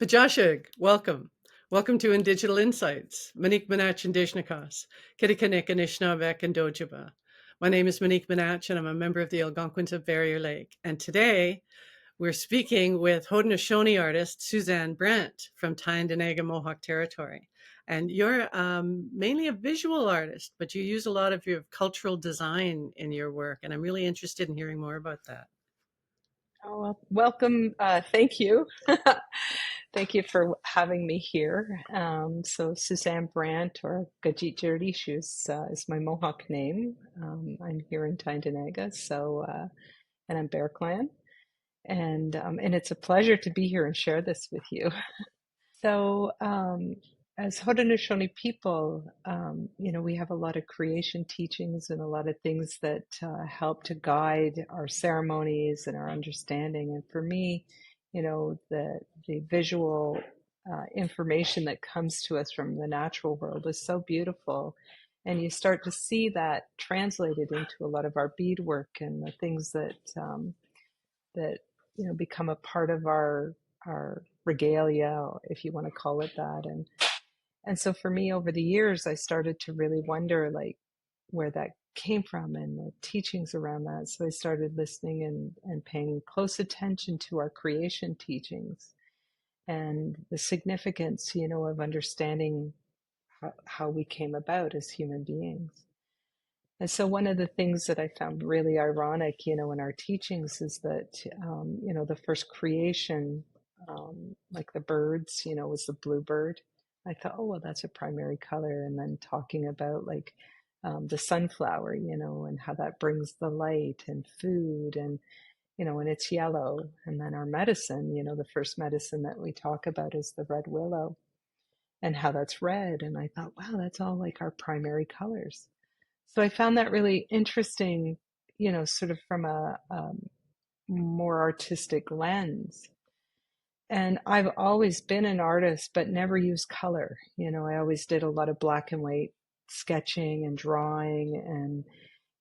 Pajashig, welcome. Welcome to InDigital Insights. Monique Manach and Dejnakas, Kitikanik Anishinabek and Dojaba. My name is Monique Manach and I'm a member of the Algonquins of Barrier Lake. And today we're speaking with Haudenosaunee artist Suzanne Brant from Tyendinaga Mohawk Territory. And you're mainly a visual artist, but you use a lot of your cultural design in your work. And I'm really interested in hearing more about that. Oh, well, welcome. Thank you. Thank you for having me here. So Suzanne Brant or Gajit Jardishus is my Mohawk name. I'm here in Tyendinaga, and I'm Bear Clan. And it's a pleasure to be here and share this with you. So, as Haudenosaunee people, we have a lot of creation teachings and a lot of things that help to guide our ceremonies and our understanding. And for me, the visual information that comes to us from the natural world is so beautiful. And you start to see that translated into a lot of our beadwork and the things that become a part of our regalia, if you want to call it that. And so for me, over the years, I started to really wonder like where that came from and the teachings around that. So I started listening and paying close attention to our creation teachings and the significance, of understanding how we came about as human beings. And so one of the things that I found really ironic, in our teachings is that, the first creation, like the birds, was the bluebird. I thought, oh, well, that's a primary color. And then talking about like the sunflower, and how that brings the light and food and it's yellow. And then our medicine, the first medicine that we talk about is the red willow and how that's red. And I thought, wow, that's all like our primary colors. So I found that really interesting, sort of from a more artistic lens. And I've always been an artist, but never used color. I always did a lot of black and white sketching and drawing, and,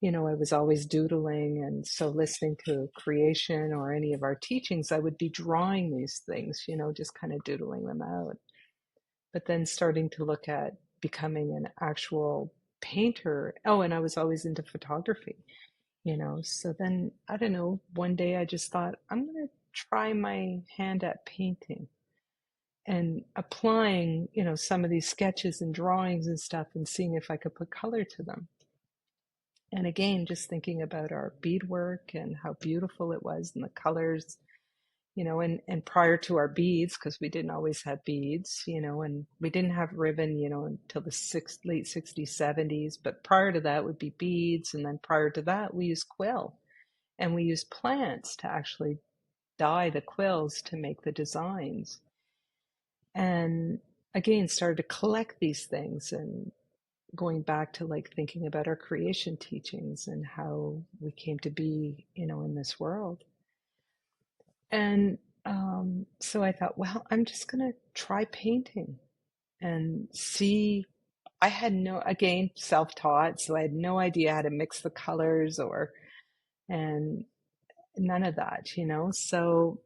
I was always doodling. And so listening to creation or any of our teachings, I would be drawing these things, just kind of doodling them out. But then starting to look at becoming an actual painter. Oh, and I was always into photography, So then, I don't know, one day I just thought, I'm going to try my hand at painting and applying, some of these sketches and drawings and stuff and seeing if I could put color to them. And again, just thinking about our beadwork and how beautiful it was and the colors, and prior to our beads, because we didn't always have beads, and we didn't have ribbon, until the late 60s, 70s. But prior to that would be beads. And then prior to that, we used quill and we used plants to actually dye the quills to make the designs. And again, started to collect these things and going back to like thinking about our creation teachings and how we came to be, in this world. And so I thought, well, I'm just going to try painting and see. I had again, self-taught, so I had no idea how to mix the colors and none of that, So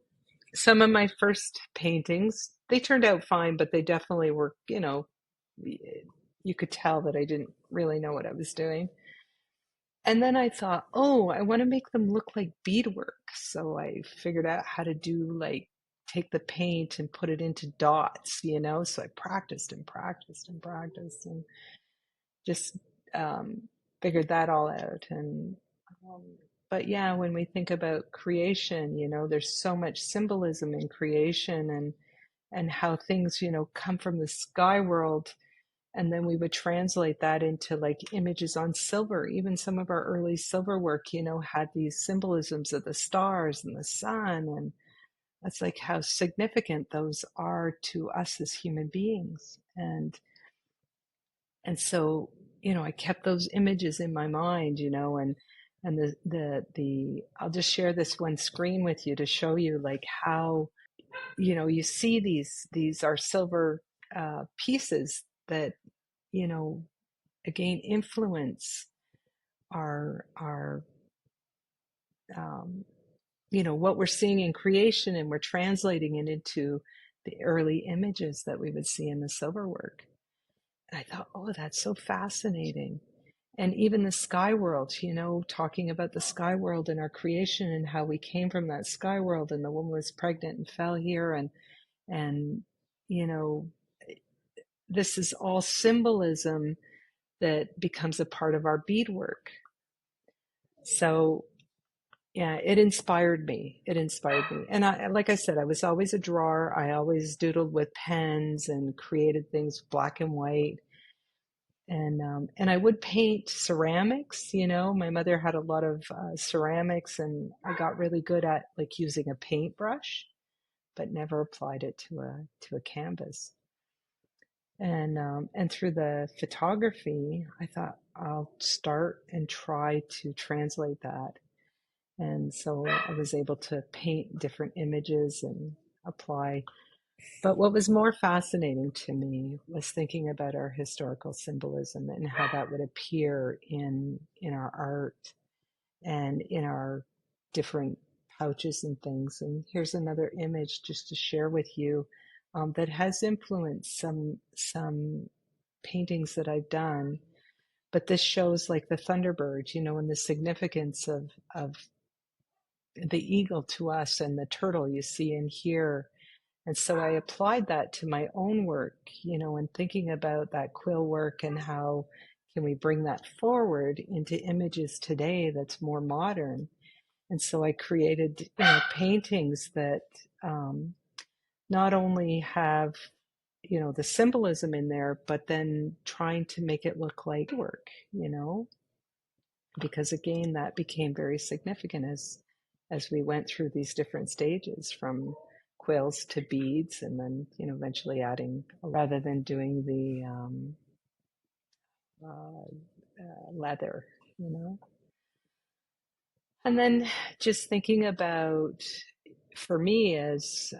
some of my first paintings, they turned out fine, but they definitely were, you could tell that I didn't really know what I was doing. And then I thought, oh, I want to make them look like beadwork. So I figured out how to do like take the paint and put it into dots, So I practiced and practiced and practiced and just figured that all out. And um, but yeah, when we think about creation, there's so much symbolism in creation and how things, come from the sky world, and then we would translate that into like images on silver. Even some of our early silver work, had these symbolisms of the stars and the sun. And that's like how significant those are to us as human beings. And so, I kept those images in my mind, and the I'll just share this one screen with you to show you like how, you see these are silver pieces that, you know, again influence our what we're seeing in creation, and we're translating it into the early images that we would see in the silver work. And I thought, oh, that's so fascinating. And even the sky world, talking about the sky world and our creation and how we came from that sky world, and the woman was pregnant and fell here, and you know this is all symbolism that becomes a part of our beadwork. So yeah, it inspired me. And like I said, I was always a drawer. I always doodled with pens and created things black and white. And I would paint ceramics. My mother had a lot of ceramics, and I got really good at like using a paintbrush, but never applied it to a canvas. And through the photography, I thought I'll start and try to translate that. And so I was able to paint different images and apply. But what was more fascinating to me was thinking about our historical symbolism and how that would appear in our art and in our different pouches and things. And here's another image just to share with you that has influenced some paintings that I've done. But this shows like the Thunderbird, and the significance of the eagle to us and the turtle you see in here. And so I applied that to my own work, and thinking about that quill work and how can we bring that forward into images today that's more modern. And so I created paintings that not only have the symbolism in there, but then trying to make it look like work, because again, that became very significant as we went through these different stages from quills to beads, and then eventually adding, rather than doing the leather, and then just thinking about, for me, as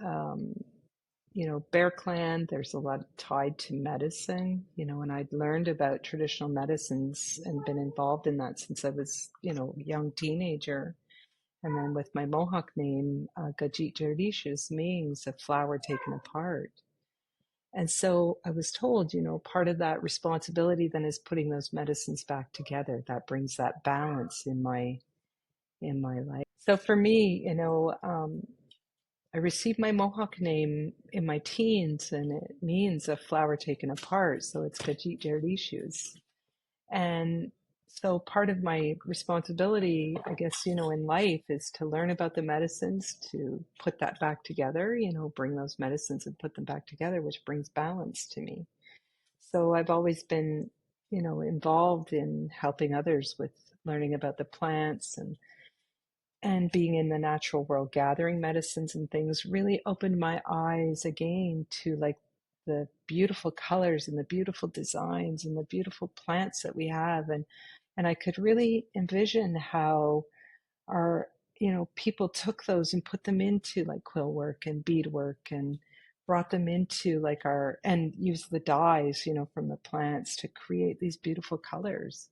Bear Clan, there's a lot tied to medicine, and I'd learned about traditional medicines and been involved in that since I was, young teenager. And then with my Mohawk name, Gajit Jardishus means a flower taken apart. And so I was told, part of that responsibility then is putting those medicines back together. That brings that balance in my life. So for me, I received my Mohawk name in my teens, and it means a flower taken apart. So it's Gajit Jardishus. And so part of my responsibility, I guess, in life is to learn about the medicines, to put that back together, bring those medicines and put them back together, which brings balance to me. So I've always been, involved in helping others with learning about the plants, and being in the natural world, gathering medicines and things really opened my eyes again to like the beautiful colors and the beautiful designs and the beautiful plants that we have. And I could really envision how our, people took those and put them into like quill work and beadwork, and brought them into like and used the dyes, from the plants to create these beautiful colors.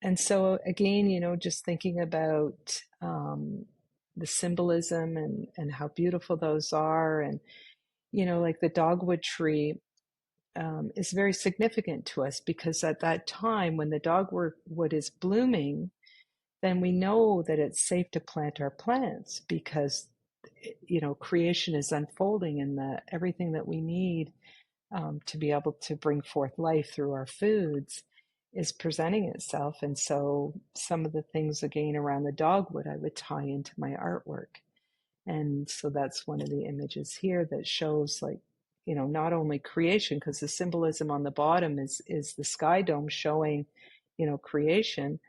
And so again, just thinking about the symbolism and how beautiful those are. And, like the dogwood tree is very significant to us, because at that time when the dogwood is blooming, then we know that it's safe to plant our plants, because, creation is unfolding, and everything that we need to be able to bring forth life through our foods is presenting itself. And so some of the things again around the dogwood I would tie into my artwork. And so that's one of the images here that shows like, not only creation, because the symbolism on the bottom is the sky dome showing, creation.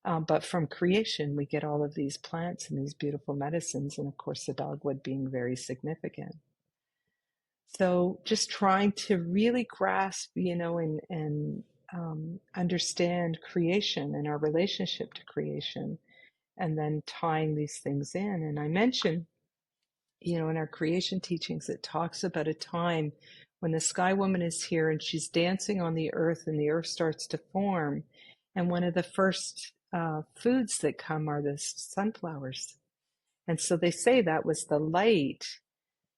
But from creation, we get all of these plants and these beautiful medicines, and of course the dogwood being very significant. So just trying to really grasp, and understand creation and our relationship to creation, and then tying these things in. And I mentioned, in our creation teachings, it talks about a time when the sky woman is here and she's dancing on the earth, and the earth starts to form. And one of the first foods that come are the sunflowers. And so they say that was the light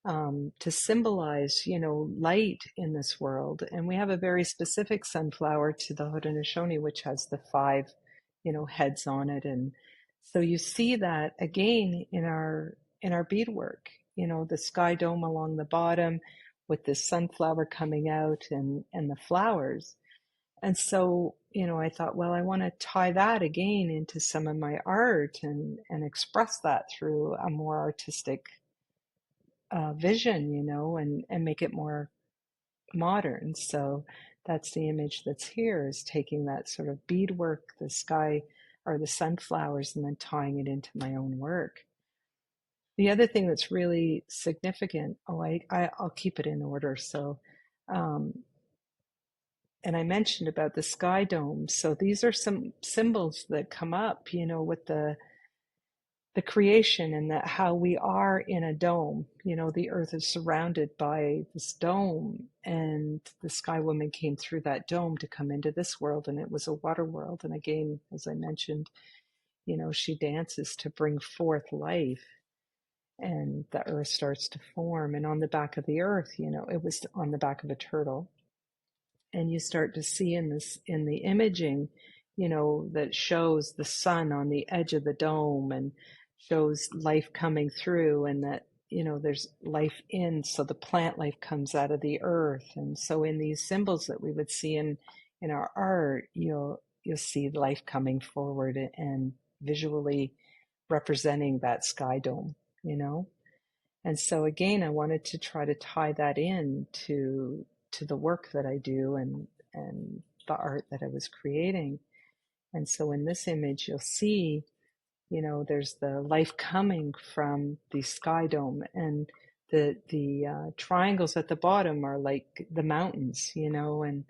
to symbolize, light in this world. And we have a very specific sunflower to the Haudenosaunee, which has the five, heads on it. And so you see that again in our beadwork, the sky dome along the bottom with the sunflower coming out and the flowers. And so, I thought, well, I want to tie that again into some of my art and express that through a more artistic vision, and make it more modern. So that's the image that's here, is taking that sort of beadwork, the sky or the sunflowers, and then tying it into my own work. The other thing that's really significant, I'll keep it in order. So, um, and I mentioned about the sky dome. So these are some symbols that come up, with the creation, and that how we are in a dome. The earth is surrounded by this dome, and the sky woman came through that dome to come into this world, and it was a water world. And again, as I mentioned, she dances to bring forth life, and the earth starts to form. And on the back of the earth, it was on the back of a turtle. And you start to see in the imaging, that shows the sun on the edge of the dome, and shows life coming through, and that, there's life so the plant life comes out of the earth. And so in these symbols that we would see in our art, you'll see life coming forward and visually representing that sky dome, And so again, I wanted to try to tie that in to the work that I do, and the art that I was creating. And so in this image, you'll see, there's the life coming from the sky dome, and the triangles at the bottom are like the mountains, and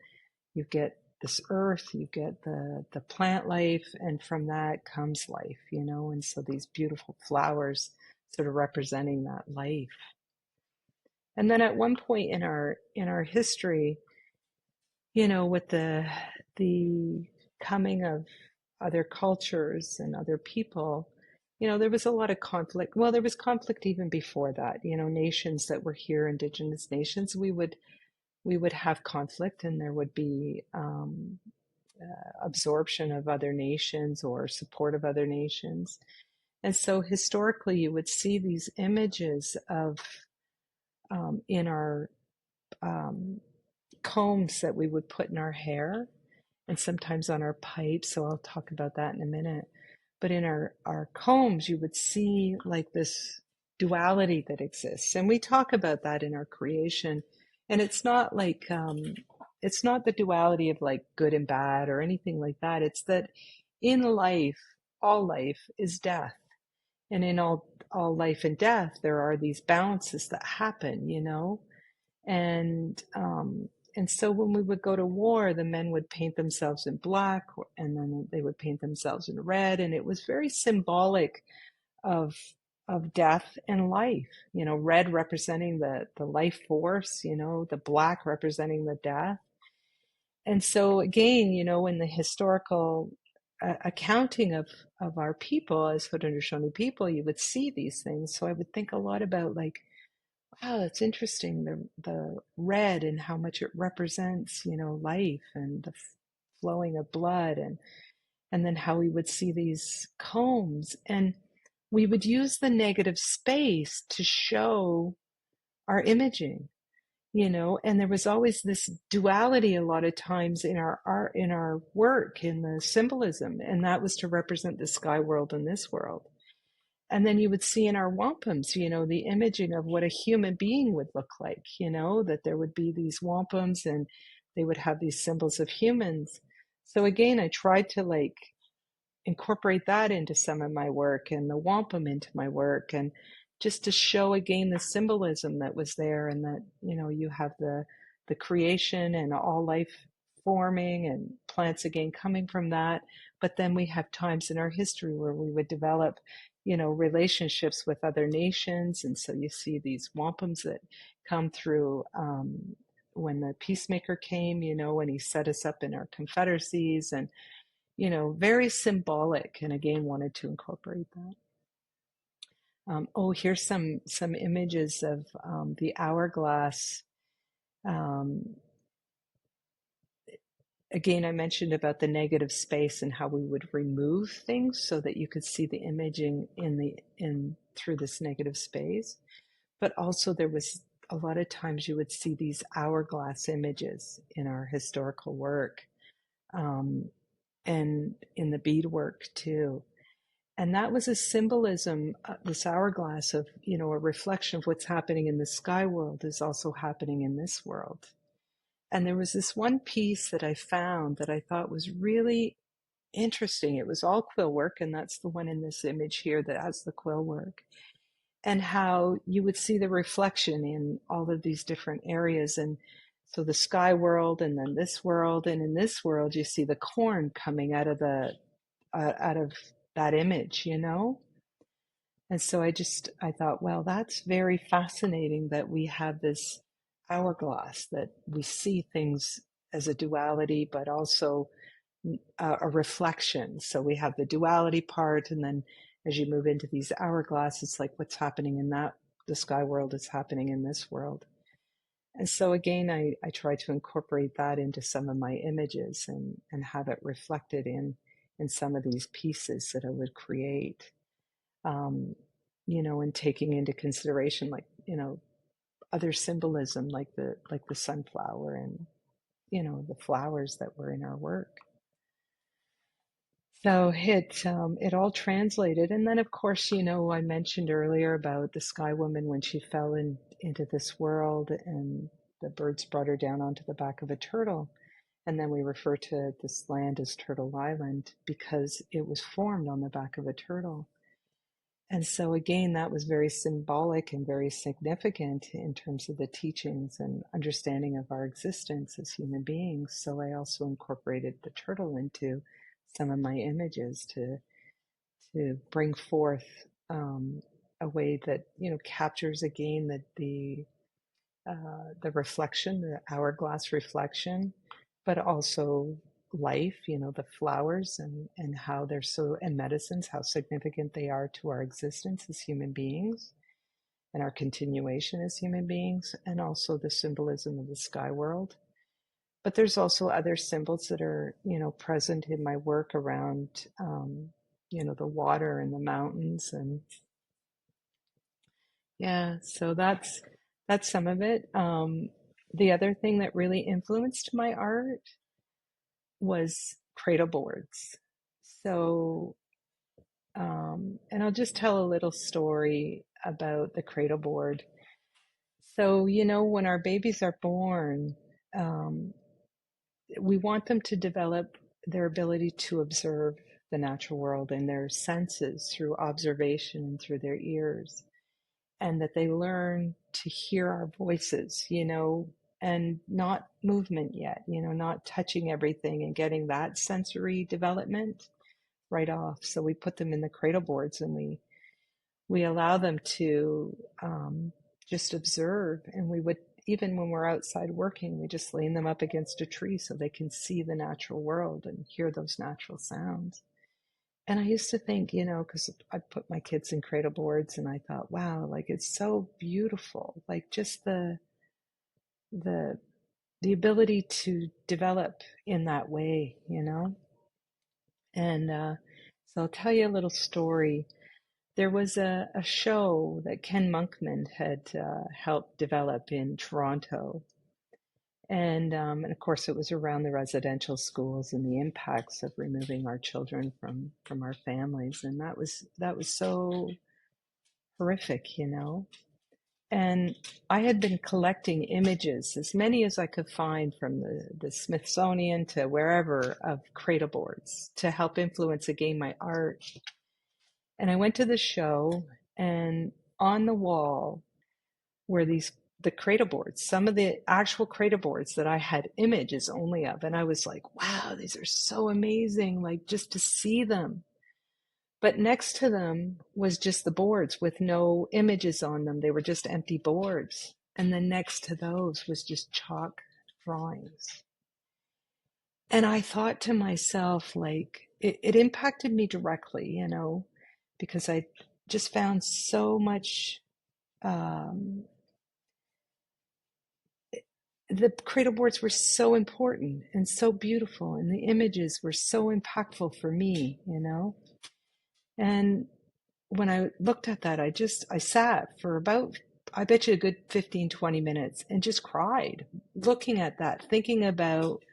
you get this earth, you get the plant life, and from that comes life, and so these beautiful flowers sort of representing that life. And then at one point in our history, with the coming of other cultures and other people, there was a lot of conflict. Well, there was conflict even before that. Nations that were here, Indigenous nations, we would have conflict, and there would be absorption of other nations or support of other nations. And so historically, you would see these images of in our combs that we would put in our hair, and sometimes on our pipes. So I'll talk about that in a minute. But in our combs, you would see like this duality that exists. And we talk about that in our creation. And it's not like, it's not the duality of like good and bad or anything like that. It's that in life, all life is death. And in all life and death, there are these balances that happen, and and so when we would go to war, the men would paint themselves in black, and then they would paint themselves in red, and it was very symbolic of death and life. Red representing the life force, the black representing the death. And so again, in the historical accounting of our people as Haudenosaunee people, you would see these things. So I would think a lot about like, wow, that's interesting. The red and how much it represents, life and the flowing of blood, and then how we would see these combs, and we would use the negative space to show our imaging, and there was always this duality a lot of times in our art, in our work, in the symbolism, and that was to represent the sky world and this world. And then you would see in our wampums, the imaging of what a human being would look like, that there would be these wampums and they would have these symbols of humans. So again, I tried to like incorporate that into some of my work, and the wampum into my work, and just to show again the symbolism that was there, and that, you have the creation and all life forming, and plants again coming from that. But then we have times in our history where we would develop, relationships with other nations. And so you see these wampums that come through when the peacemaker came, when he set us up in our confederacies, and very symbolic, and again wanted to incorporate that. Oh, here's some images of the hourglass. Um, Again, I mentioned about the negative space and how we would remove things so that you could see the imaging in through this negative space. But also there was a lot of times you would see these hourglass images in our historical work, um, and in the beadwork too. And that was a symbolism, this hourglass of, a reflection of what's happening in the sky world is also happening in this world. And there was this one piece that I found that I thought was really interesting. It was all quill work, and that's the one in this image here that has the quill work. And how you would see the reflection in all of these different areas. And so the sky world, and then this world, and in this world, you see the corn coming out of that image. And so I thought, well, that's very fascinating that we have this hourglass, that we see things as a duality, but also a reflection. So we have the duality part, and then as you move into these hourglass, it's like what's happening in the sky world is happening in this world. And so again, I try to incorporate that into some of my images and have it reflected in some of these pieces that I would create. Um, and taking into consideration, like, other symbolism, like the sunflower, and the flowers that were in our work. So it all translated. And then of course, I mentioned earlier about the sky woman when she fell into this world, and the birds brought her down onto the back of a turtle. And then we refer to this land as Turtle Island because it was formed on the back of a turtle. And so again, that was very symbolic and very significant in terms of the teachings and understanding of our existence as human beings. So I also incorporated the turtle into some of my images to bring forth a way that captures again the reflection, the hourglass reflection, but also life, the flowers, and how they're so, and medicines, how significant they are to our existence as human beings and our continuation as human beings, and also the symbolism of the sky world. But there's also other symbols that are, present in my work around, the water and the mountains. And yeah, so that's some of it. The other thing that really influenced my art was cradleboards. So, and I'll just tell a little story about the cradleboard. So, when our babies are born, um, we want them to develop their ability to observe the natural world and their senses through observation and through their ears, and that they learn to hear our voices, and not movement yet, not touching everything and getting that sensory development right off. So we put them in the cradle boards, and we allow them to just observe. And we would, even when we're outside working, we just lean them up against a tree so they can see the natural world and hear those natural sounds. And I used to think, because I put my kids in cradle boards, and I thought, wow, like it's so beautiful, like just the the ability to develop in that way. And so I'll tell you a little story. There was a show that Ken Monkman had helped develop in Toronto. And of course, it was around the residential schools and the impacts of removing our children from our families, and that was so horrific. And I had been collecting images, as many as I could find, from the Smithsonian to wherever, of cradle boards to help influence again my art. And I went to the show, and on the wall were the cradle boards, some of the actual cradle boards that I had images only of. And I was like, wow, these are so amazing, like just to see them. But next to them was just the boards with no images on them. They were just empty boards. And then next to those was just chalk drawings. And I thought to myself, like, it impacted me directly, because just found so much, um, the cradle boards were so important and so beautiful, and the images were so impactful for me, you know? And when I looked at that, I sat for about, I bet you a good 15, 20 minutes and just cried looking at that, thinking about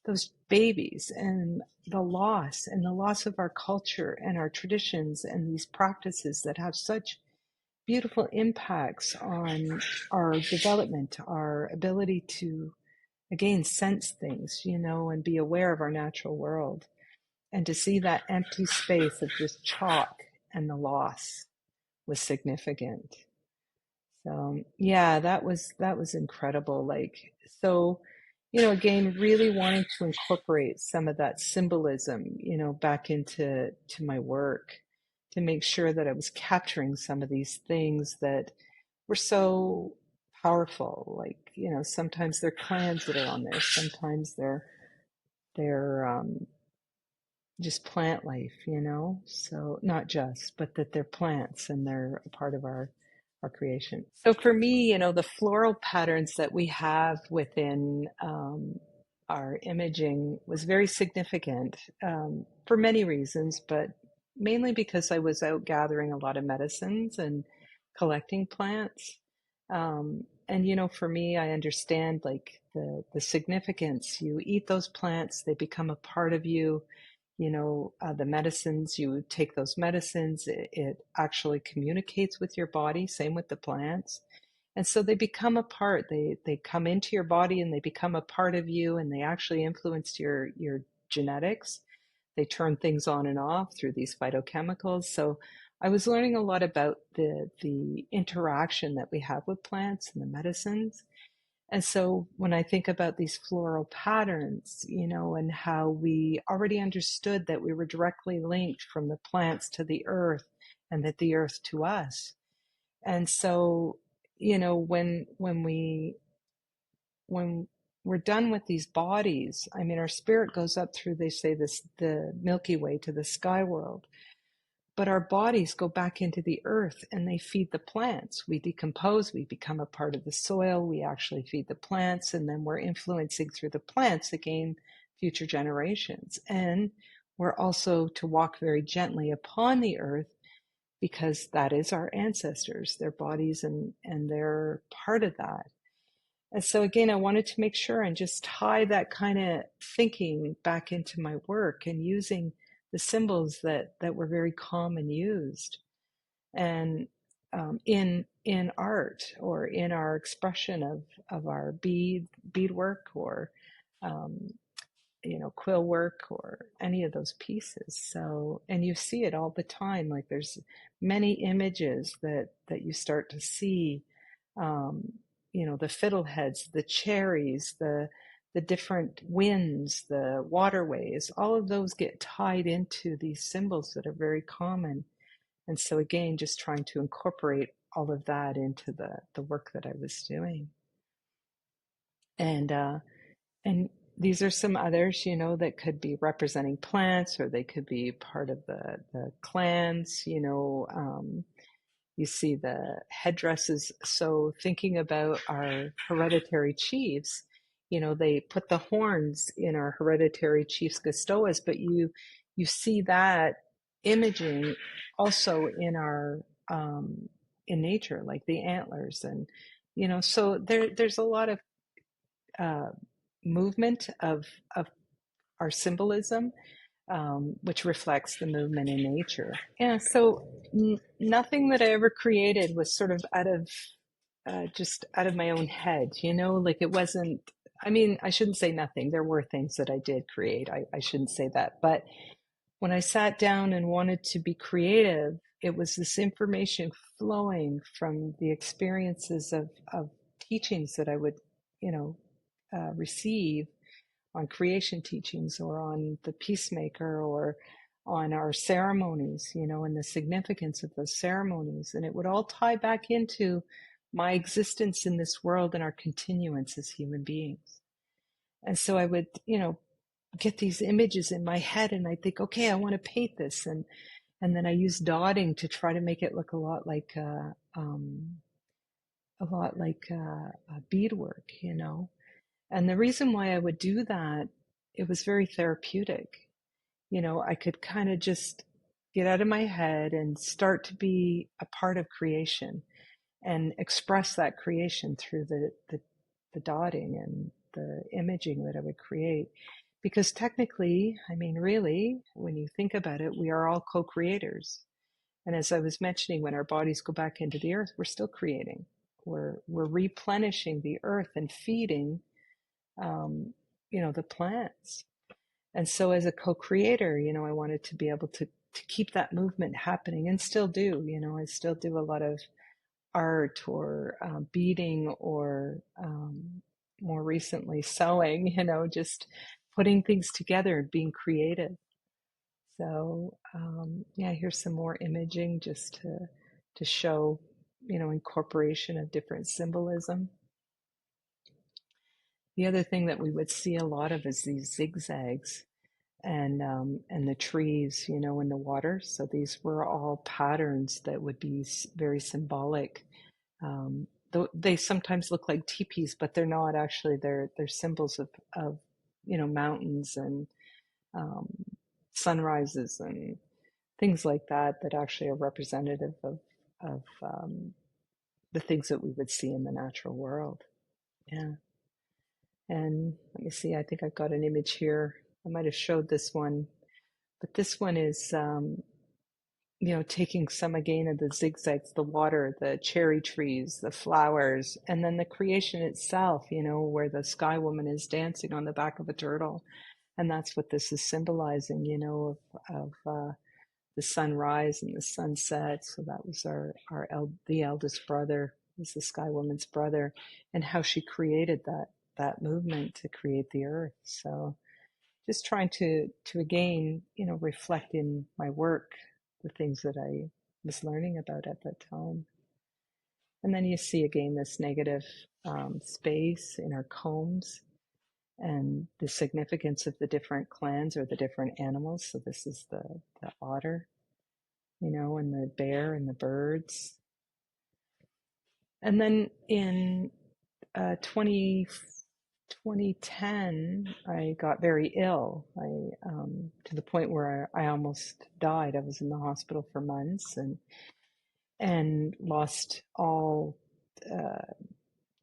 those babies and the loss of our culture and our traditions and these practices that have such beautiful impacts on our development, our ability to, again, sense things, you know, and be aware of our natural world. And to see that empty space of just chalk and the loss was significant. So yeah, that was incredible. Like, so, you know, again, really wanting to incorporate some of that symbolism, you know, back to my work to make sure that I was capturing some of these things that were so powerful. Like, you know, sometimes they're clans that are on there, sometimes they're just plant life, you know? So not just, but that they're plants and they're a part of our creation. So for me, you know, the floral patterns that we have within our imaging was very significant for many reasons, but mainly because I was out gathering a lot of medicines and collecting plants. And you know, for me, I understand like the significance. You eat those plants, they become a part of you. You know, the medicines, you take those medicines, it actually communicates with your body, same with the plants. And so they become a part, they come into your body and they become a part of you, and they actually influence your genetics. They turn things on and off through these phytochemicals. So I was learning a lot about the interaction that we have with plants and the medicines. And so when I think about these floral patterns, you know, and how we already understood that we were directly linked from the plants to the earth and that the earth to us. And so, you know, when we're done with these bodies, I mean, our spirit goes up through, they say this, the Milky Way to the sky world. But our bodies go back into the earth and they feed the plants. We decompose, we become a part of the soil, we actually feed the plants, and then we're influencing through the plants again future generations. And we're also to walk very gently upon the earth because that is our ancestors, their bodies, and they're part of that. And so again, I wanted to make sure and just tie that kind of thinking back into my work and using the symbols that were very common used and in art or in our expression of our beadwork or um, you know, quill work or any of those pieces. So, and you see it all the time. Like there's many images that you start to see. Um, you know, the fiddleheads, the cherries, the different winds, the waterways. All of those get tied into these symbols that are very common. And so, again, just trying to incorporate all of that into the work that I was doing. And and these are some others, you know, that could be representing plants or they could be part of the clans, you know. You see the headdresses. So thinking about our hereditary chiefs, you know, they put the horns in our hereditary chiefs Gastoas, but you see that imaging also in our in nature, like the antlers, and you know, so there's a lot of uh, movement of our symbolism, which reflects the movement in nature. Yeah, so nothing that I ever created was sort of out of just out of my own head, you know, like it wasn't. I mean, I shouldn't say nothing. There were things that I did create. I shouldn't say that. But when I sat down and wanted to be creative, it was this information flowing from the experiences of teachings that I would, you know, receive on creation teachings or on the peacemaker or on our ceremonies, you know, and the significance of those ceremonies. And it would all tie back into my existence in this world and our continuance as human beings. And so I would, you know, get these images in my head and I think, okay, I want to paint this. And And then I used dotting to try to make it look beadwork, you know. And the reason why I would do that, it was very therapeutic. You know, I could kind of just get out of my head and start to be a part of creation and express that creation through the dotting and the imaging that I would create. Because technically, I mean, really, when you think about it, we are all co-creators. And as I was mentioning, when our bodies go back into the earth, we're still creating. We're replenishing the earth and feeding, um, the plants. And so, as a co-creator, I wanted to be able to keep that movement happening, and still do. I still do a lot of art or beading or more recently sewing. Just putting things together and being creative. So yeah, here's some more imaging just to show, incorporation of different symbolism. The other thing that we would see a lot of is these zigzags and the trees, in the water. So these were all patterns that would be very symbolic. They sometimes look like teepees, but they're not actually. They're symbols of mountains and um, sunrises and things like that that actually are representative of the things that we would see in the natural world. Yeah. And let me see, I think I've got an image here. I might have showed this one, but this one is, taking some again of the zigzags, the water, the cherry trees, the flowers, and then the creation itself, where the sky woman is dancing on the back of a turtle. And that's what this is symbolizing, of the sunrise and the sunset. So that was the eldest brother, was the sky woman's brother, and how she created that movement to create the earth. So just trying to again, reflect in my work the things that I was learning about at that time. And then you see again this negative space in our combs and the significance of the different clans or the different animals. So this is the otter, and the bear and the birds. And then in 2010, I got very ill. To the point where I almost died. I was in the hospital for months and lost all,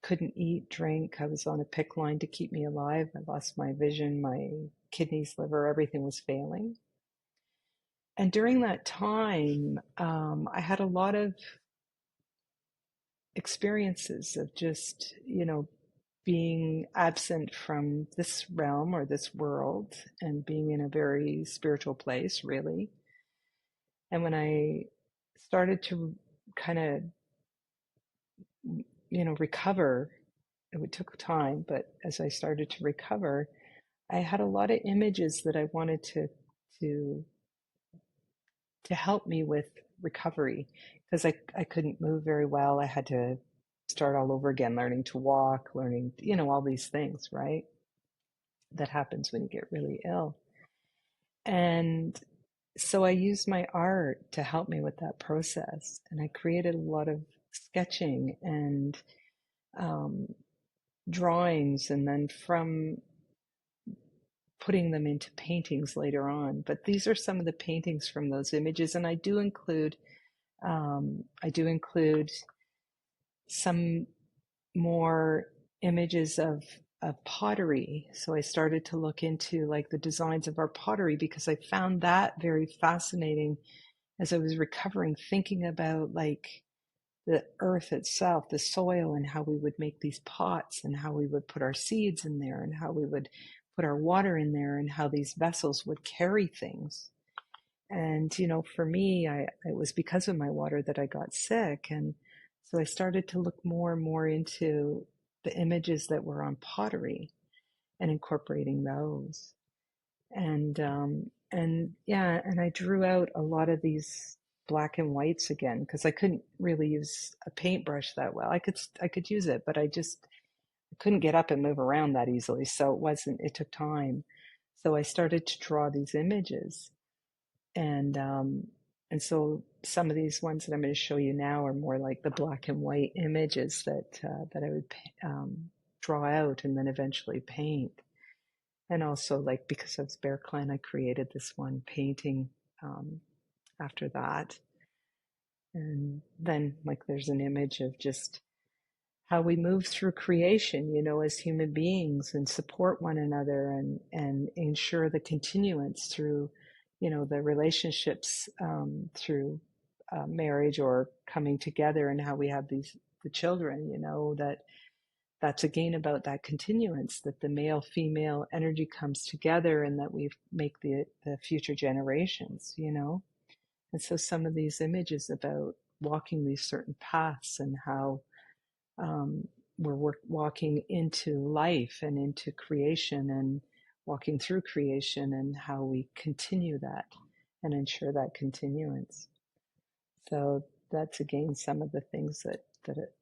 couldn't eat, drink. I was on a PICC line to keep me alive. I lost my vision, my kidneys, liver, everything was failing. And during that time, I had a lot of experiences of just, being absent from this realm or this world and being in a very spiritual place, really. And when I started to kind of, recover, it took time, but as I started to recover, I had a lot of images that I wanted to help me with recovery because I couldn't move very well. I had to start all over again, learning to walk, learning, all these things, right? That happens when you get really ill. And so I used my art to help me with that process. And I created a lot of sketching and um, drawings, and then from putting them into paintings later on. But these are some of the paintings from those images, and I do include some more images of pottery. So I started to look into like the designs of our pottery because I found that very fascinating as I was recovering, thinking about like the earth itself, the soil, and how we would make these pots and how we would put our seeds in there and how we would put our water in there and how these vessels would carry things. And, for me, it was because of my water that I got sick. And so I started to look more and more into the images that were on pottery and incorporating those. And yeah, and I drew out a lot of these black and whites again because I couldn't really use a paintbrush that well. I could use it, but I couldn't get up and move around that easily. So it took time. So I started to draw these images and And so some of these ones that I'm going to show you now are more like the black and white images that I would draw out and then eventually paint. And also, like, because I was Bear Clan, I created this one painting after that. And then, like, there's an image of just how we move through creation, you know, as human beings and support one another and ensure the continuance through, you know, the relationships through marriage or coming together, and how we have the children, you know, that's again about that continuance, that the male female energy comes together and that we make the future generations, you know. And so some of these images about walking these certain paths and how um, we're walking into life and into creation and walking through creation, and how we continue that and ensure that continuance. So that's again some of the things that it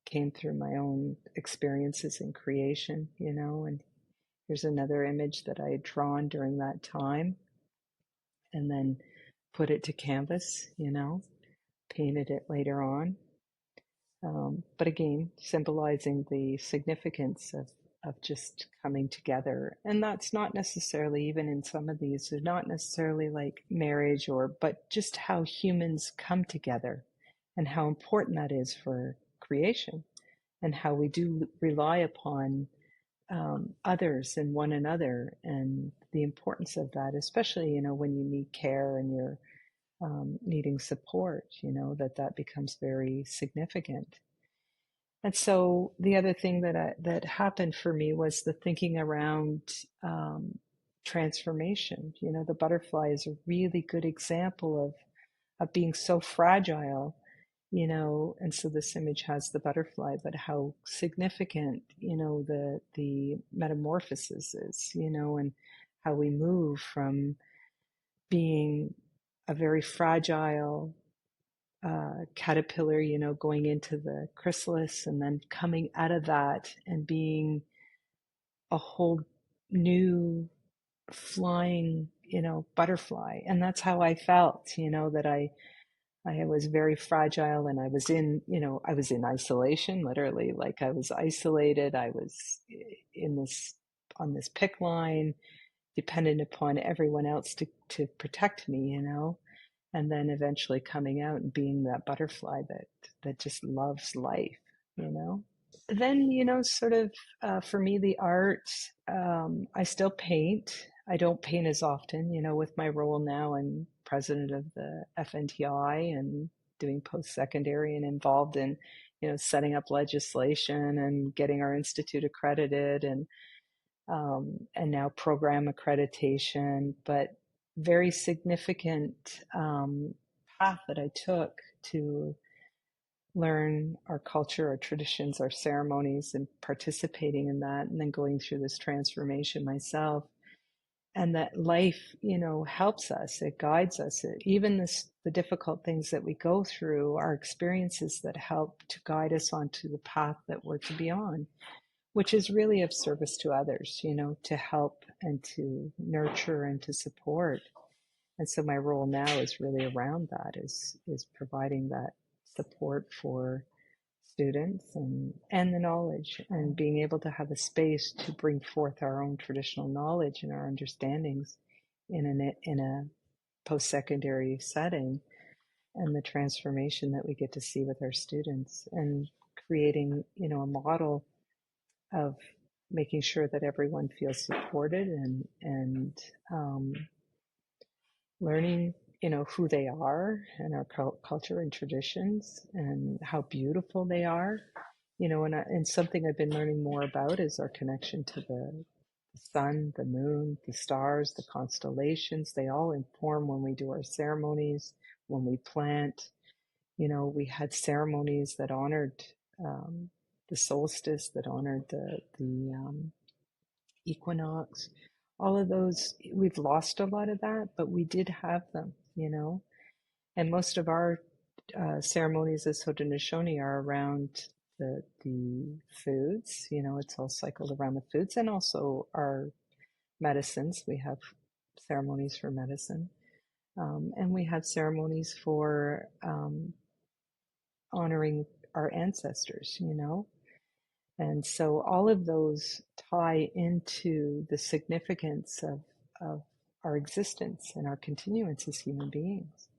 came through my own experiences in creation, you know. And here's another image that I had drawn during that time and then put it to canvas, you know, painted it later on. But again, symbolizing the significance of just coming together. And that's not necessarily, even in some of these, they're not necessarily like marriage but just how humans come together and how important that is for creation, and how we do rely upon others and one another, and the importance of that, especially, you know, when you need care and you're needing support, you know, that becomes very significant. And so the other thing that happened for me was the thinking around transformation. You know, the butterfly is a really good example of being so fragile, you know. And so this image has the butterfly, but how significant, you know, the metamorphosis is, you know, and how we move from being a very fragile caterpillar, you know, going into the chrysalis and then coming out of that and being a whole new flying, you know, butterfly. And that's how I felt, you know, that I was very fragile, and I was in, you know, I was in isolation, literally. Like, I was isolated. I was in this, on this pick line, dependent upon everyone else to protect me, you know. And then eventually coming out and being that butterfly that just loves life, you know. Then, you know, sort of for me, the art, I still paint. I don't paint as often, you know. With my role now, I'm president of the FNTI and doing post-secondary and involved in, you know, setting up legislation and getting our institute accredited, and now program accreditation. But very significant path that I took to learn our culture, our traditions, our ceremonies, and participating in that, and then going through this transformation myself. And that life, you know, helps us, it guides us. Even the difficult things that we go through are experiences that help to guide us onto the path that we're to be on, which is really of service to others, you know, to help and to nurture and to support. And so my role now is really around that, is providing that support for students and the knowledge, and being able to have a space to bring forth our own traditional knowledge and our understandings in a post-secondary setting, and the transformation that we get to see with our students, and creating, you know, a model of making sure that everyone feels supported, and learning, you know, who they are and our culture and traditions and how beautiful they are, you know. And something I've been learning more about is our connection to the sun, the moon, the stars, the constellations. They all inform when we do our ceremonies, when we plant. You know, we had ceremonies that honored the solstice, that honored the equinox. All of those, we've lost a lot of that, but we did have them, you know. And most of our ceremonies as Haudenosaunee are around the foods, you know. It's all cycled around the foods, and also our medicines. We have ceremonies for medicine. And we have ceremonies for honoring our ancestors, you know. And so all of those tie into the significance of our existence and our continuance as human beings.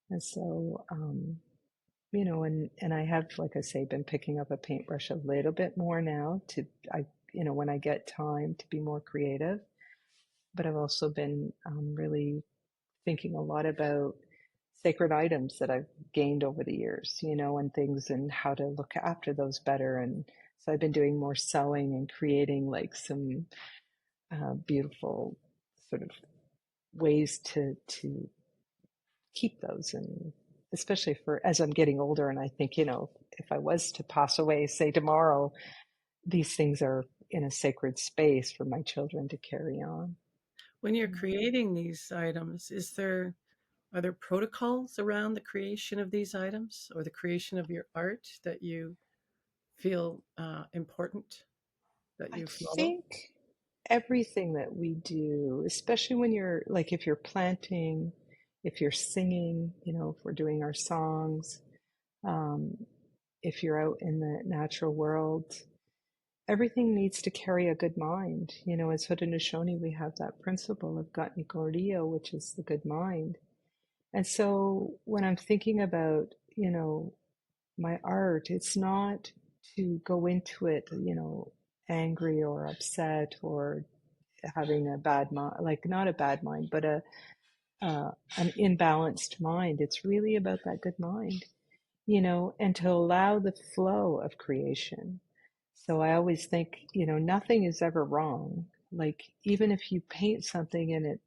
And so, you know, and I have, like I say, been picking up a paintbrush a little bit more now you know, when I get time to be more creative. But I've also been really thinking a lot about sacred items that I've gained over the years, you know, and things and how to look after those better. And so I've been doing more sewing and creating like some beautiful sort of ways to keep those, and especially for as I'm getting older. And I think, you know, if I was to pass away, say tomorrow, these things are in a sacred space for my children to carry on. When you're creating these items, are there protocols around the creation of these items or the creation of your art that you feel important that I you follow? think everything that we do, especially when you're like, if you're planting, if you're singing, you know, if we're doing our songs, um, if you're out in the natural world, everything needs to carry a good mind. You know, as Haudenosaunee, we have that principle of Gatnikordio, which is the good mind. And so when I'm thinking about, you know, my art, it's not to go into it, you know, angry or upset or having a bad mind, like not a bad mind, but an imbalanced mind. It's really about that good mind, you know, and to allow the flow of creation. So I always think, you know, nothing is ever wrong. Like even if you paint something and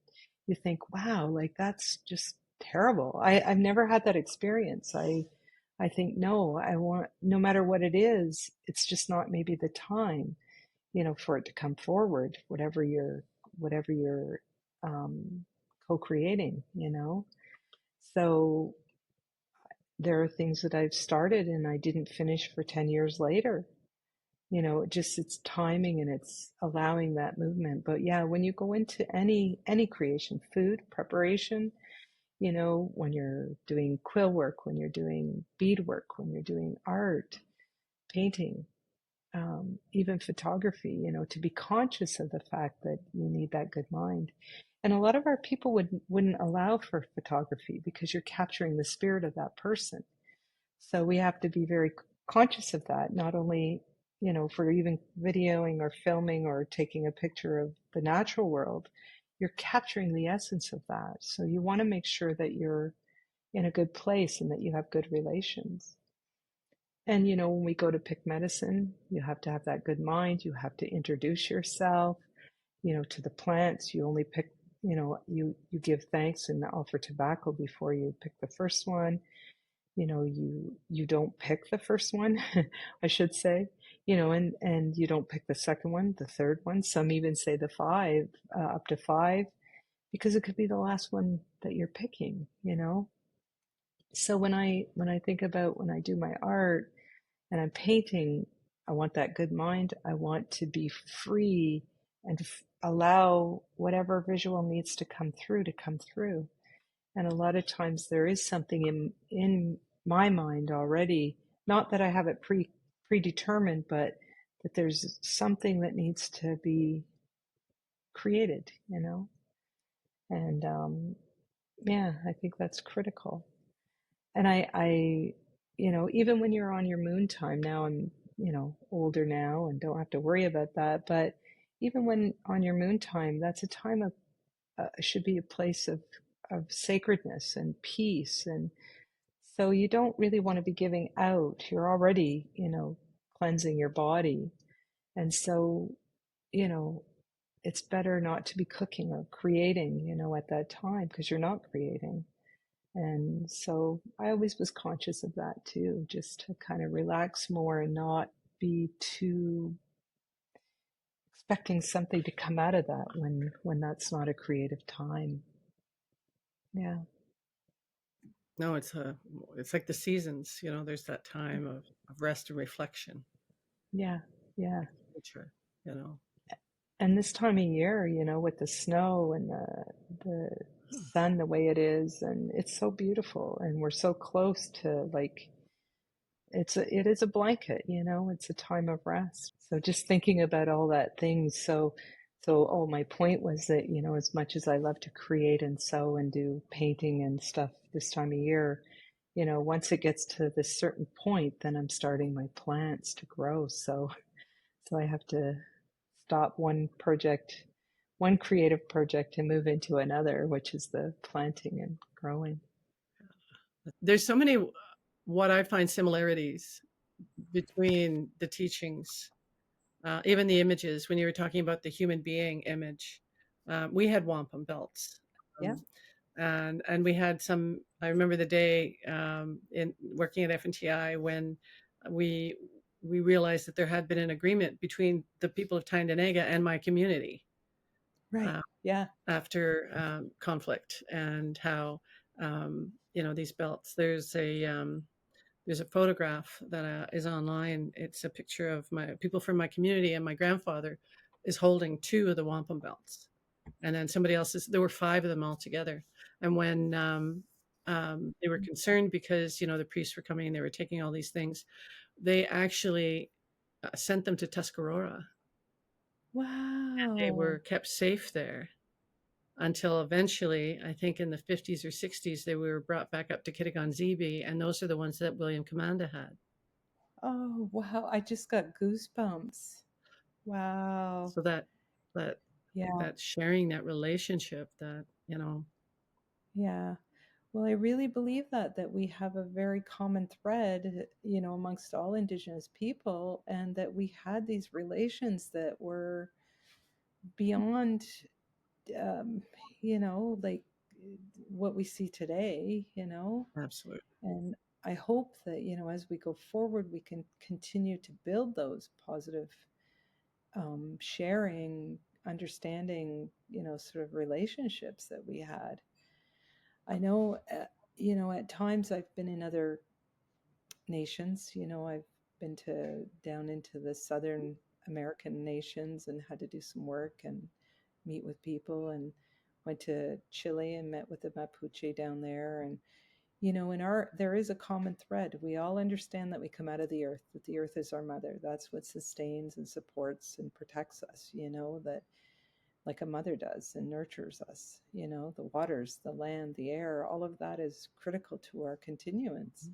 you think, wow, like that's just terrible. I've never had that experience. I think, no, I want, no matter what it is, it's just not maybe the time, you know, for it to come forward, whatever you're um, co-creating, you know. So there are things that I've started and I didn't finish for 10 years later. You know, it just it's timing and it's allowing that movement. But yeah, when you go into any creation, food preparation, you know, when you're doing quill work, when you're doing beadwork, when you're doing art, painting, even photography, you know, to be conscious of the fact that you need that good mind. And a lot of our people wouldn't allow for photography because you're capturing the spirit of that person. So we have to be very conscious of that, not only, you know, for even videoing or filming or taking a picture of the natural world, you're capturing the essence of that. So you want to make sure that you're in a good place and that you have good relations. And, you know, when we go to pick medicine, you have to have that good mind. You have to introduce yourself, you know, to the plants. You only pick, you know, you give thanks and offer tobacco before you pick the first one. You know, you don't pick the first one, I should say, you know, and you don't pick the second one, the third one. Some even say the five, up to five, because it could be the last one that you're picking, you know. So when I think about when I do my art and I'm painting, I want that good mind. I want to be free and allow whatever visual needs to come through. And a lot of times there is something in my mind already, not that I have it predetermined, but that there's something that needs to be created, you know. And yeah, I think that's critical. And I, you know, even when you're on your moon time now, I'm, you know, older now and don't have to worry about that. But even when on your moon time, that's a time of should be a place of sacredness and peace. And so you don't really want to be giving out. You're already, you know, cleansing your body. And so, you know, it's better not to be cooking or creating, you know, at that time because you're not creating. And so I always was conscious of that too, just to kind of relax more and not be too expecting something to come out of that when that's not a creative time. Yeah. No, it's like the seasons, you know, there's that time of rest and reflection, Yeah. Yeah. nature, you know. And this time of year, with the snow and the sun the way it is, and it's so beautiful, and we're so close to, like, it is a blanket, it's a time of rest. So just thinking about all that things. So my point was that, as much as I love to create and sew and do painting and stuff this time of year, once it gets to this certain point, then I'm starting my plants to grow. So I have to stop one creative project, and move into another, which is the planting and growing. There's so many what I find similarities between the teachings, even the images. When you were talking about the human being image, we had wampum belts, Yeah, and we had some. I remember the day in working at FNTI when we we realized that there had been an agreement between the people of Tyendinaga and my community right. uh, Yeah, after conflict, and how these belts. There's a photograph that is online. It's a picture of my people from my community, and my grandfather is holding two of the wampum belts, and then somebody else's. There were five of them all together. And when they were concerned because the priests were coming and they were taking all these things, they actually sent them to Tuscarora. They wow. were kept safe there until eventually, I think in the 50s or 60s, they were brought back up to Kittigan-Zibi, and those are the ones that William Commanda had. Oh, wow. I just got goosebumps. Wow. So that Yeah, that sharing, that relationship, that. yeah. Well, I really believe that we have a very common thread, amongst all Indigenous people, and that we had these relations that were beyond, um, like what we see today. Absolutely. And I hope that, as we go forward, we can continue to build those positive, sharing, understanding, sort of relationships that we had. I know, at times I've been in other nations. I've been to down into the Southern American nations and had to do some work and meet with people, and went to Chile and met with the Mapuche down there. And in our there is a common thread. We all understand that we come out of the earth, that the earth is our mother. That's what sustains and supports and protects us, that like a mother does and nurtures us. The waters, the land, the air, all of that is critical to our continuance.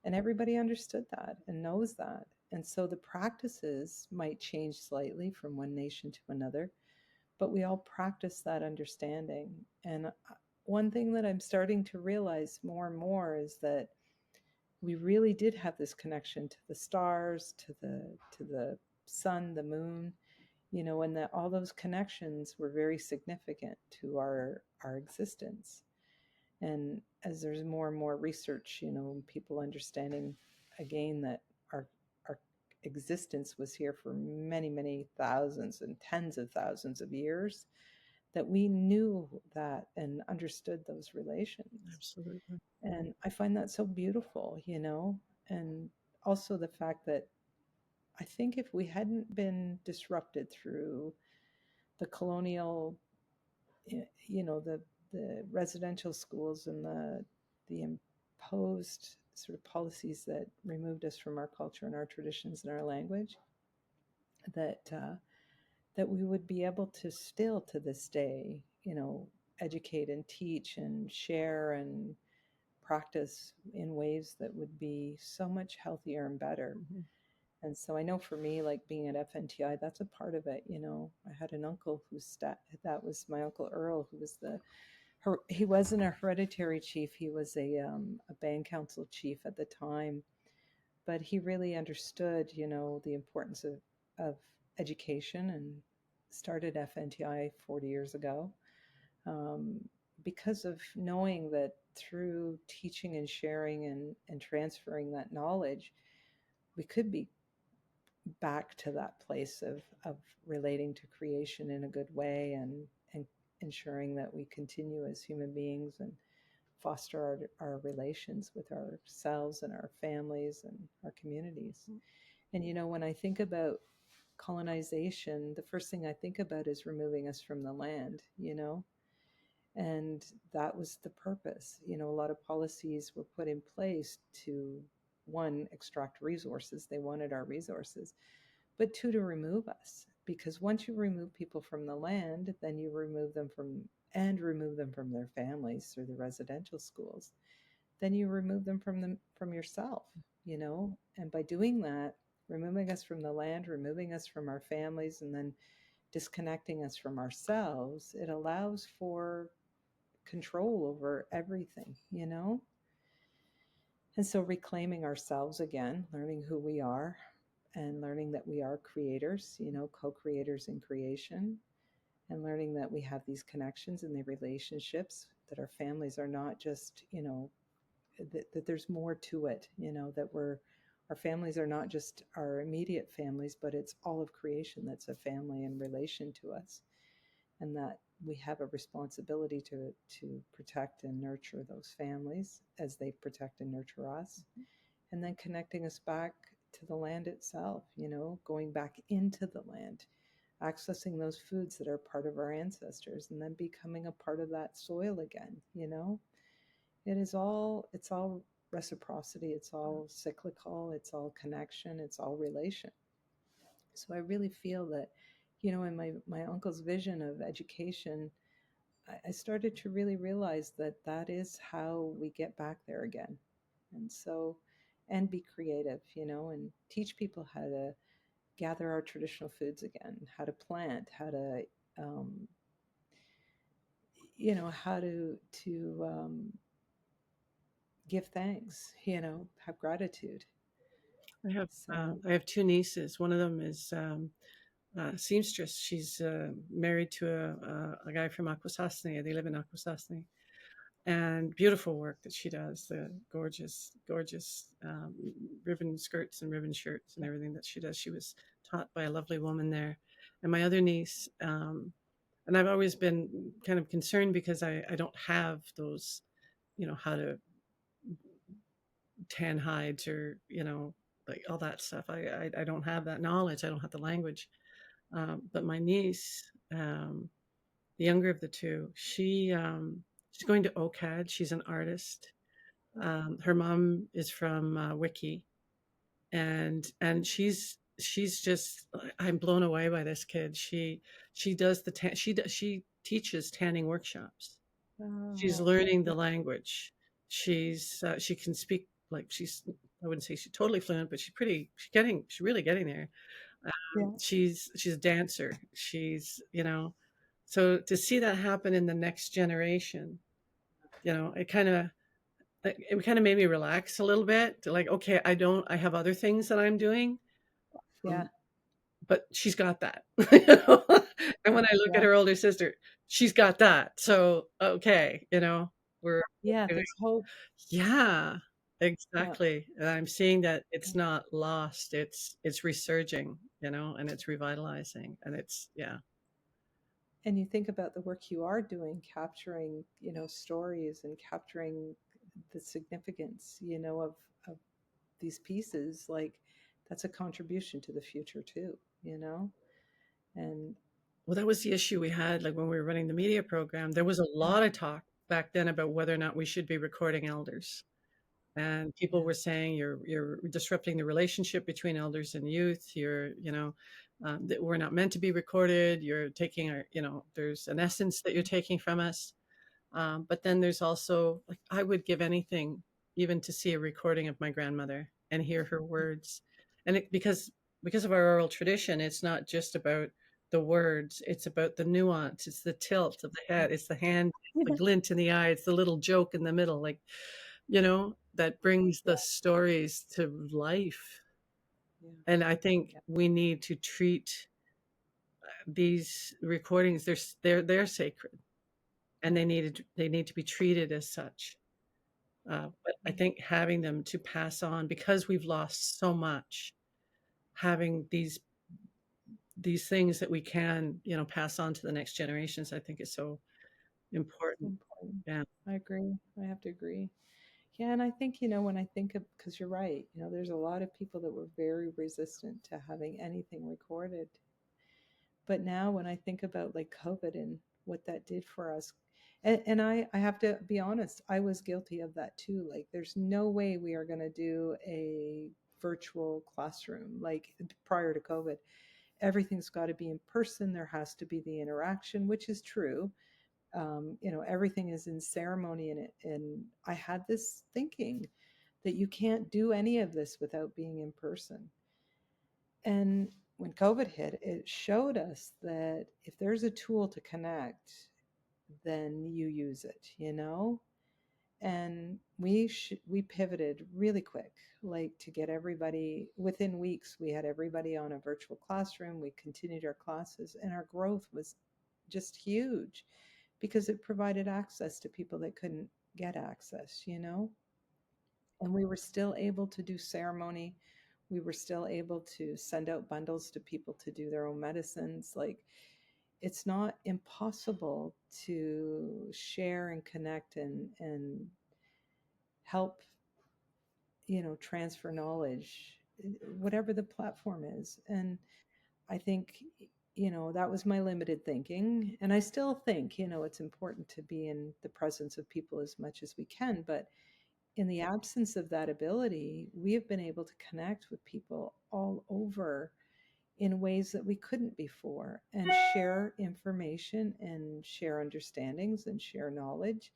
And everybody understood that and knows that. And so the practices might change slightly from one nation to another, but we all practice that understanding. And one thing that I'm starting to realize more and more is that we really did have this connection to the stars, to the sun, the moon, and that all those connections were very significant to our existence. And as there's more and more research, people understanding again that our existence was here for many, many thousands and tens of thousands of years, that we knew that and understood those relations. Absolutely. And I find that so beautiful. And also the fact that I think if we hadn't been disrupted through the colonial, the residential schools and the imposed sort of policies that removed us from our culture and our traditions and our language, that we would be able to still to this day, educate and teach and share and practice in ways that would be so much healthier and better. Mhm. And so I know for me, like being at FNTI, that's a part of it. I had an uncle that was my Uncle Earl, who was he wasn't a hereditary chief. He was a band council chief at the time, but he really understood, the importance of education, and started FNTI 40 years ago, um, because of knowing that through teaching and sharing and transferring that knowledge, we could be back to that place of relating to creation in a good way, and ensuring that we continue as human beings and foster our relations with ourselves and our families and our communities. And when I think about colonization, the first thing I think about is removing us from the land, you know? And that was the purpose. You know, a lot of policies were put in place to, one, extract resources. They wanted our resources, but two, to remove us. Because once you remove people from the land, then you remove them from their families through the residential schools. Then you remove them from yourself, you know. And by doing that, removing us from the land, removing us from our families, and then disconnecting us from ourselves, it allows for control over everything, you know? And so reclaiming ourselves again, learning who we are, and learning that we are creators, you know, co creators in creation, and learning that we have these connections and the relationships, that our families are not just, you know, that there's more to it, you know, that our families are not just our immediate families, but it's all of creation that's a family in relation to us, and that we have a responsibility to protect and nurture those families as they protect and nurture us, and then connecting us back to the land itself, you know, going back into the land, accessing those foods that are part of our ancestors, and then becoming a part of that soil again, you know. It's all reciprocity, it's all cyclical, it's all connection, it's all relation. So I really feel that, you know, in my uncle's vision of education, I started to really realize that that is how we get back there again. And so, and be creative, you know, and teach people how to gather our traditional foods again, how to plant, how to, um, you know, how to give thanks, you know, have gratitude. So, I have two nieces. One of them is seamstress. She's married to a guy from Akwesasne. They live in Akwesasne, and beautiful work that she does. The gorgeous ribbon skirts and ribbon shirts and everything that she does. She was taught by a lovely woman there. And my other niece, and I've always been kind of concerned because I don't have those, you know, how to tan hides or, you know, like all that stuff. I don't have that knowledge. I don't have the language. But my niece, the younger of the two, she's going to OCAD. She's an artist. Her mom is from Wiki, and she's just, I'm blown away by this kid. She does she teaches tanning workshops. She's oh, learning the language. She can speak, like, I wouldn't say she's totally fluent, but she's really getting there. yeah, She's a dancer. She's, you know, so to see that happen in the next generation, you know, it kind of made me relax a little bit. To like, okay, I have other things that I'm doing, yeah, um, but she's got that. You know? And when I look at yeah, her older sister, she's got that. So okay, you know, we're yeah. There's hope. yeah, Yeah, exactly. And I'm seeing that yeah. it's not lost. It's resurging, you know, and it's revitalizing, and it's yeah. And you think about the work you are doing, capturing, you know, stories and capturing the significance, you know, of these pieces. Like, that's a contribution to the future too, you know. And Well, that was the issue we had, like when we were running the media program. There was a yeah, lot of talk back then about whether or not we should be recording elders. And people yeah, were saying you're disrupting the relationship between elders and youth. You know, that we're not meant to be recorded. You're taking our, you know, there's an essence that you're taking from us. But then there's also, like, I would give anything, even to see a recording of my grandmother and hear her words. And because of our oral tradition, it's not just about the words; it's about the nuance. It's the tilt of the head. It's the hand, the yeah, glint in the eye. It's the little joke in the middle, like, you know, that brings the stories to life. yeah, And I think yeah. we need to treat these recordings. They're sacred, and Yeah. they need to be treated as such. But I think having them to pass on, because we've lost so much, having these things that we can, you know, pass on to the next generations, I think is so So important. important. Yeah. I agree. I have to agree. Yeah, and I think, when I think of, because you're right, there's a lot of people that were very resistant to having anything recorded. But now when I think about like COVID and what that did for us, and I have to be honest, I was guilty of that too. Like, there's no way we are going to do a virtual classroom like prior to COVID. Everything's got to be in person. There has to be the interaction, which is true. Everything is in ceremony in it. And I had this thinking that you can't do any of this without being in person. And when COVID hit, it showed us that if there's a tool to connect, then you use it. And we pivoted really quick, like to get everybody within weeks. We had everybody on a virtual classroom. We continued our classes, and our growth was just huge because it provided access to people that couldn't get access. And we were still able to do ceremony. We were still able to send out bundles to people to do their own medicines. Like, it's not impossible to share and connect and help, transfer knowledge, whatever the platform is. And I think, that was my limited thinking. And I still think, it's important to be in the presence of people as much as we can. But in the absence of that ability, we have been able to connect with people all over in ways that we couldn't before, and share information and share understandings and share knowledge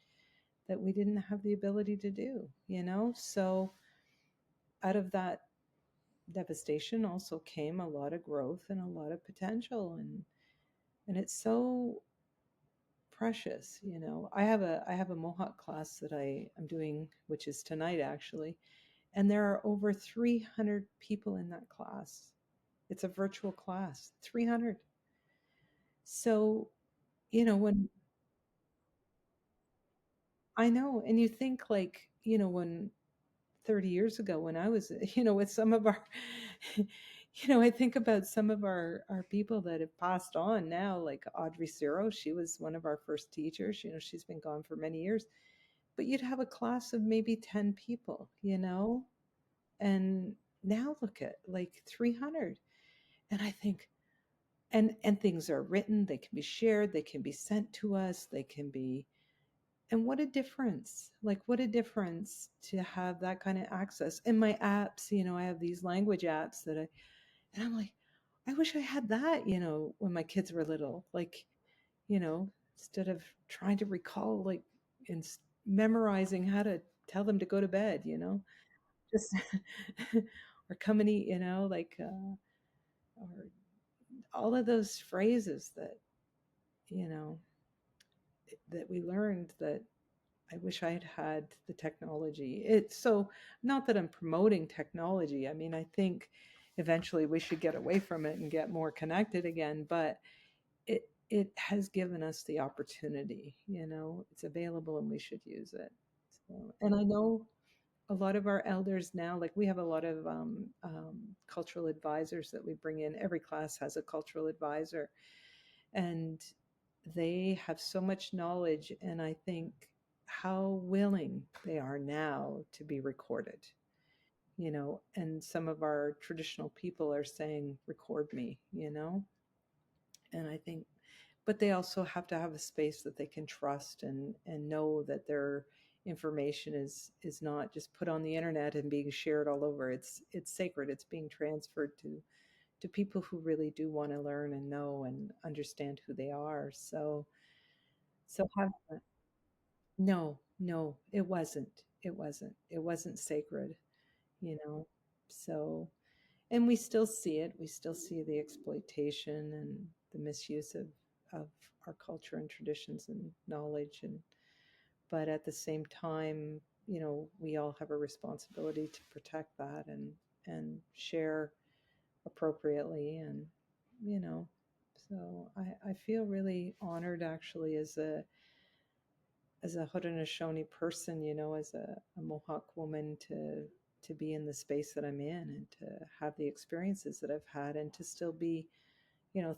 that we didn't have the ability to do. So out of that devastation also came a lot of growth and a lot of potential, and it's so precious. I have a Mohawk class that I'm doing, which is tonight actually, and there are over 300 people in that class. It's a virtual class, 300. So, when I know, and you think like, when 30 years ago, when I was, with some of our, I think about some of our people that have passed on now, like Audrey Ciro. She was one of our first teachers. She's been gone for many years, but you'd have a class of maybe 10 people. And now look at like 300. And I think, and things are written, they can be shared, they can be sent to us, they can be, and what a difference. Like, what a difference to have that kind of access. And my apps, I have these language apps and I'm like, I wish I had that, when my kids were little. Like, instead of trying to recall, like, and memorizing how to tell them to go to bed. Just, or come and eat, like, or all of those phrases you know, that we learned that I wish I had had the technology. It's so, not that I'm promoting technology. I mean, I think eventually we should get away from it and get more connected again, but it has given us the opportunity. It's available and we should use it. So, and I know a lot of our elders now, like we have a lot of cultural advisors that we bring in. Every class has a cultural advisor, and they have so much knowledge. And I think how willing they are now to be recorded. And some of our traditional people are saying, record me. And I think, but they also have to have a space that they can trust and know that their information is not just put on the internet and being shared all over. It's sacred. It's being transferred to people who really do want to learn and know and understand who they are. So have no, no, it wasn't sacred. So, and we still see it. We still see the exploitation and the misuse of our culture and traditions and knowledge. But at the same time, we all have a responsibility to protect that and share appropriately. And, you know, so I feel really honored actually as a Haudenosaunee person, as a Mohawk woman to be in the space that I'm in and to have the experiences that I've had and to still be,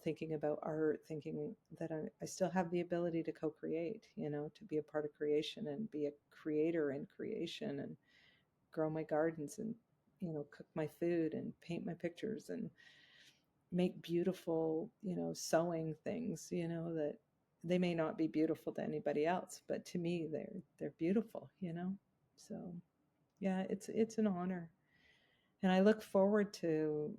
thinking about art, thinking that I still have the ability to co-create, to be a part of creation and be a creator in creation and grow my gardens and, cook my food and paint my pictures and make beautiful, sewing things, that they may not be beautiful to anybody else, but to me, they're beautiful. So yeah, it's an honor. And I look forward to,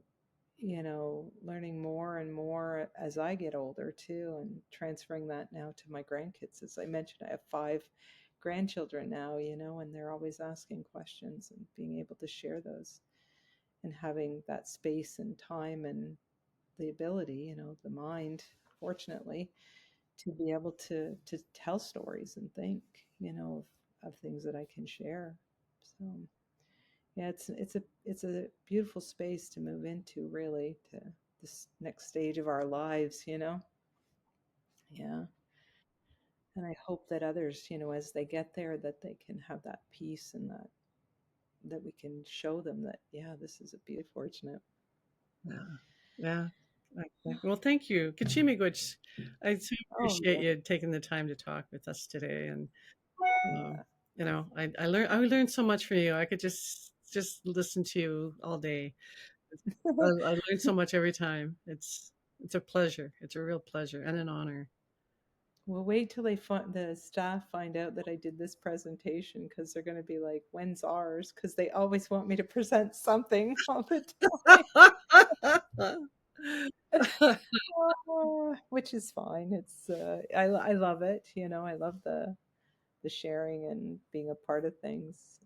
learning more and more as I get older too, and transferring that now to my grandkids. As I mentioned, I have 5 grandchildren now, and they're always asking questions and being able to share those and having that space and time and the ability, the mind, fortunately, to be able to tell stories and think, of things that I can share. So yeah, it's a beautiful space to move into, really, to this next stage of our lives. Yeah. And I hope that others, as they get there, that they can have that peace and that we can show them that, yeah, this is a beautiful, fortunate. Yeah. Yeah. Okay. Well, thank you. Kachimigwich. I so Oh appreciate yeah. you taking the time to talk with us today. And Yeah. I learned so much from you. I could just listen to you all day. I learn so much every time. It's a pleasure. It's a real pleasure and an honor. Well, wait till the staff find out that I did this presentation, because they're going to be like, "When's ours?" Because they always want me to present something all the time. Which is fine. I love it. I love the sharing and being a part of things.